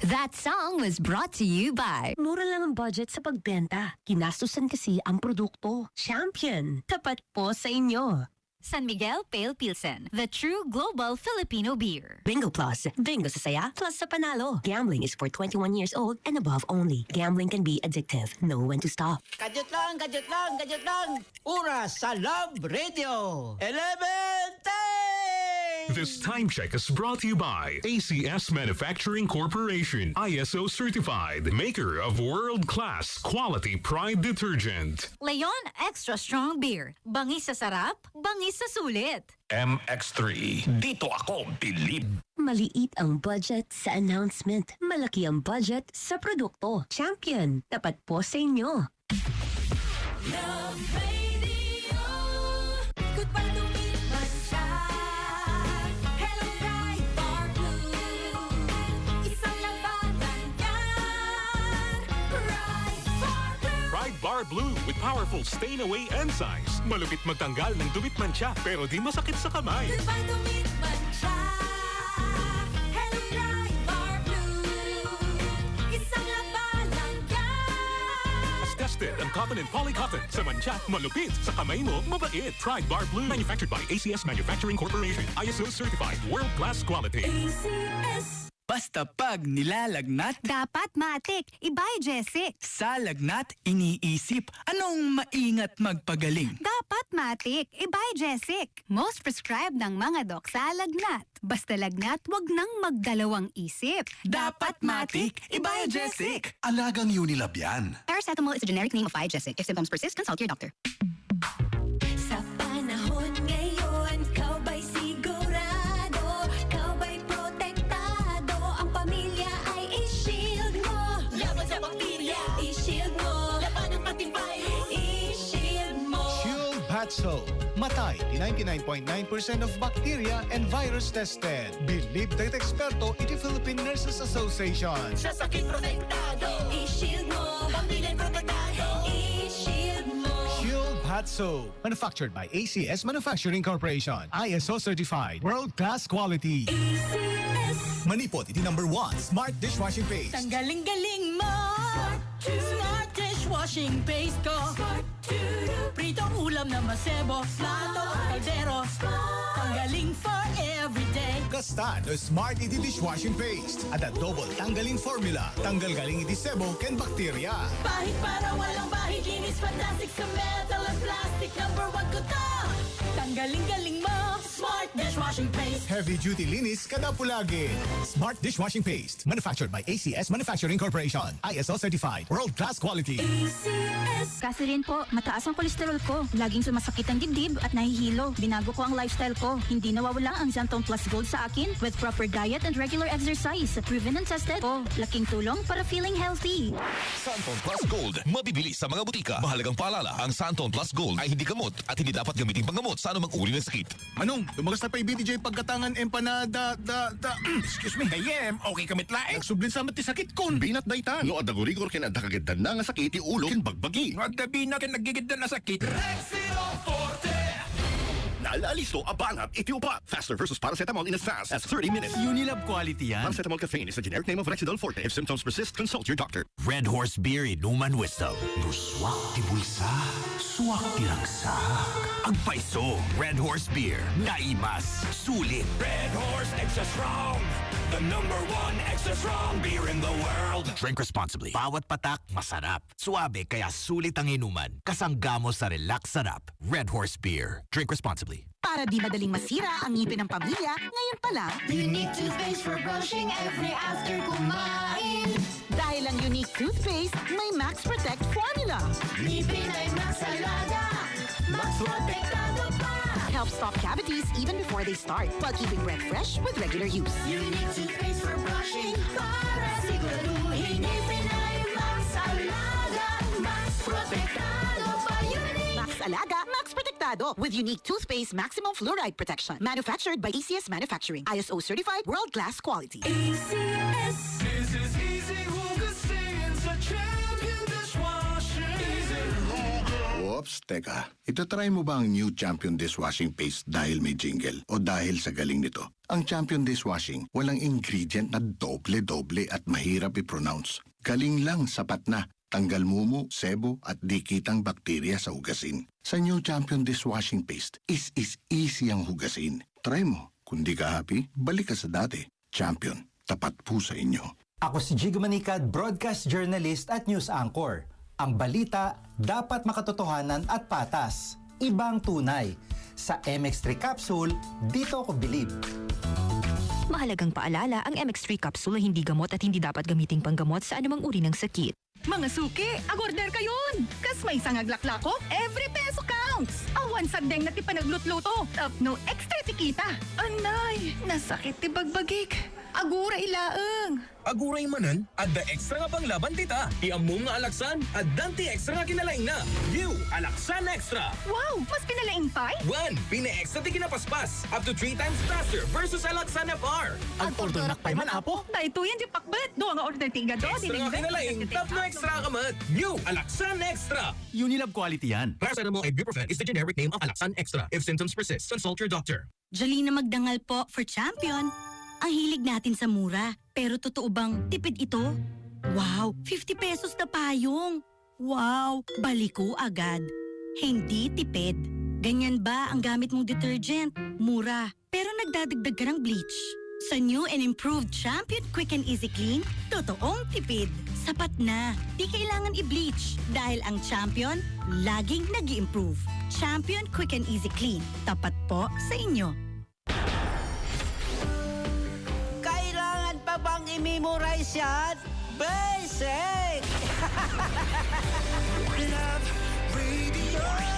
That song was brought to you by Mura lang ang budget sa pagbenta. Ginastusan kasi ang produkto. Champion. Tapat po sa inyo. San Miguel Pale Pilsen, the true global Filipino beer. Bingo Plus. Bingo sa saya, plus sa panalo. Gambling is for 21 years old and above only. Gambling can be addictive. Know when to stop. Kadyot lang, kadyot lang, kadyot lang. Oras sa Love Radio. 11:10! This time check is brought to you by ACS Manufacturing Corporation, ISO certified, maker of world-class quality Pride detergent. Leon Extra Strong Beer. Bangis sa sarap, bangis sa sulit. MX3. Dito ako bilib. Maliit ang budget sa announcement. Malaki ang budget sa produkto. Champion. Tapat po sa inyo. Love Radio. Good pa lumipas siya. Hello, Pride Bar Blue. Isang labanan yan. Pride Bar Blue. Pride Bar Blue with powerful stain-away enzymes. Malupit magtanggal ng dumit mancha pero di masakit sa kamay. Good pa lumipas siya. Hello, Pride Bar Blue. Isang labanan yan. As tested ang cotton and polycotton. Sa mancha, malupit. Sa kamay mo, mabait. Pride Bar Blue. Manufactured by ACS Manufacturing Corporation. ISO certified. World-class quality. ACS. Basta pag nilalagnat, Dapat matik, ibay Jessic. sa lagnat, iniisip, anong maingat magpagaling? Dapat matik, ibay Jessic. Most prescribed ng mga dok sa lagnat. Basta lagnat, wag nang magdalawang isip. Dapat matik, Ibajesic. Alagang Unilab yan. Paracetamol is a generic name of Bijesic. If symptoms persist, consult your doctor. Sa panahon ngayon, kau ba'y sigurado? Kau ba'y protektado? Ang pamilya ay i-shield mo. Laban sa bakterya, i-shield mo. Laban ng matibay, i-shield mo. Shield Patso. Matay di 99.9% of bacteria and virus tested. Believed ng eksperto iti Philippine Nurses Association. Sa sakit protektado, i-shield mo. Pamilya protektado, i-shield mo. Shield Patso. Manufactured by ACS Manufacturing Corporation. ISO certified. World-class quality. ACS. Manipot iti number 1. Smart dishwashing paste. Galing-galing mo. Smart dishwashing paste ko. Pritong ulam na masebo. Plato, kaldero. Tanggaling for everyday. Kasta no Smart iti dishwashing paste. At a double tanggalin formula. Tanggal galing iti sebo ken bakterya. Bahid para walang bahid. Linis fantastic sa metal at plastic. Number 1 ko to. Tanggaling-galing mo. Smart dishwashing paste. Heavy duty linis kada pulagi. Smart dishwashing paste. Manufactured by ACS Manufacturing Corporation. ISO certified. World-class quality. ACS. Kasi rin po, mataas ang kolesterol ko. Laging sumasakit ang dibdib at nahihilo. Binago ko ang lifestyle ko. Hindi nawawala ang Xantone Plus Gold sa akin with proper diet and regular exercise. Proven and tested. Laking tulong para feeling healthy. Santon Plus Gold. Mabibili sa mga butika. Mahalagang paalala, ang Santon Plus Gold ay hindi gamot at hindi dapat gamitin panggamot sa anumang uri ng sakit. Anong? Lumagas na pa BDJ pagkatangan empanada Excuse me, kayem, okay kamit laeng. Nagsublin sa mati sakit kon. Binat daytan. No, adagurigor kin adakagidan na nga sakit, ulo kin bagbagi. Magdabi na kinagigid na sakit. Naalisto, abangat, itiupa. Faster versus paracetamol in as fast as 30 minutes. Unilab quality yan. Paracetamol caffeine is a generic name of Rexidol Forte. If symptoms persist, consult your doctor. Red Horse Beer Inuman Wisdom. Nuswak ti bulsa, suwak ti ragsak. Agpaiso, Red Horse Beer. Naimas, sulit. Red Horse Extra Strong. The #1 extra strong beer in the world. Drink responsibly. Bawat patak, masarap. Suabe, kaya sulit ang inuman. Kasanggamo sa relax sarap. Red Horse Beer. Drink responsibly. Para di madaling masira ang ngipin ng pamilya, ngayon pa lang, Unique toothpaste for brushing every after kumain. dahil ang unique toothpaste, may Max Protect formula. Ngipin ay mas alaga, mas protektado pa. Helps stop cavities even before they start, while keeping breath fresh with regular use. Unique toothpaste for brushing para siguraduhin ngipin ay mas alaga, mas protektado pa. Unique. Max Alaga, Max Protectado with unique toothpaste maximum fluoride protection. Manufactured by ACS Manufacturing. ISO certified world-class quality. ACS. This is easy, who could stay in such champion dishwashing? Easy. Ops, teka. Itatry mo ba ang new Champion Dishwashing Paste dahil may jingle o dahil sa galing nito? Ang Champion Dishwashing, walang ingredient na doble-doble at mahirap i-pronounce. Galing lang, sapat na. Tanggal mumu, sebo at dikitang bakterya sa hugasin. Sa new Champion Dishwashing Paste, is easy ang hugasin. Try mo. Kung di ka happy, balik ka sa dati. Champion, tapat po sa inyo. Ako si Jigo Manicad, broadcast journalist at news anchor. Ang balita dapat makatotohanan at patas. Ibang tunay. Sa MX3 Capsule, dito ako believe. Mahalagang paalala, ang MX3 capsule ay hindi gamot at hindi dapat gamiting panggamot sa anumang uri ng sakit. Mga suki, agorder kayon! Kas may sangaglaklako, every peso counts! Awan sa deng na ti panaglutluto, no extra tikita. Anay, nasakit ti bagbagik. Agura ilaeng. Aguray manan, adda extra nga panglaban tita. Iamom nga alaksan, addanti extra nga kinalaing na. You, Alaksan Extra. Wow, mas pinalaing pay? 1. Pina-extra ti kinapaspas. Up to 3 times faster versus Alaksan FR. Ang order pay man, apo? Dahito yan di pakbet. Doon nga order tiga do. Extra nga kinalaing, tap na extra ka mat. New, Alaksan Extra. Unilab quality yan. Paracetamol ibuprofen is the generic name of Alaksan Extra. If symptoms persist, consult your doctor. Jolina Magdangal po for Champion. Ang hilig natin sa mura. Pero totoo bang tipid ito? Wow, 50 pesos na payong. Wow, baliko agad. Hindi tipid. Ganyan ba ang gamit mong detergent? Mura, pero nagdadagdag ka ng bleach. Sa new and improved Champion Quick and Easy Clean, totoong tipid. Sapat na, di kailangan i-bleach dahil ang Champion laging nag-i-improve. Champion Quick and Easy Clean, tapat po sa inyo. Kailangan pa bang i-memorize yan? Basic! Love Radio.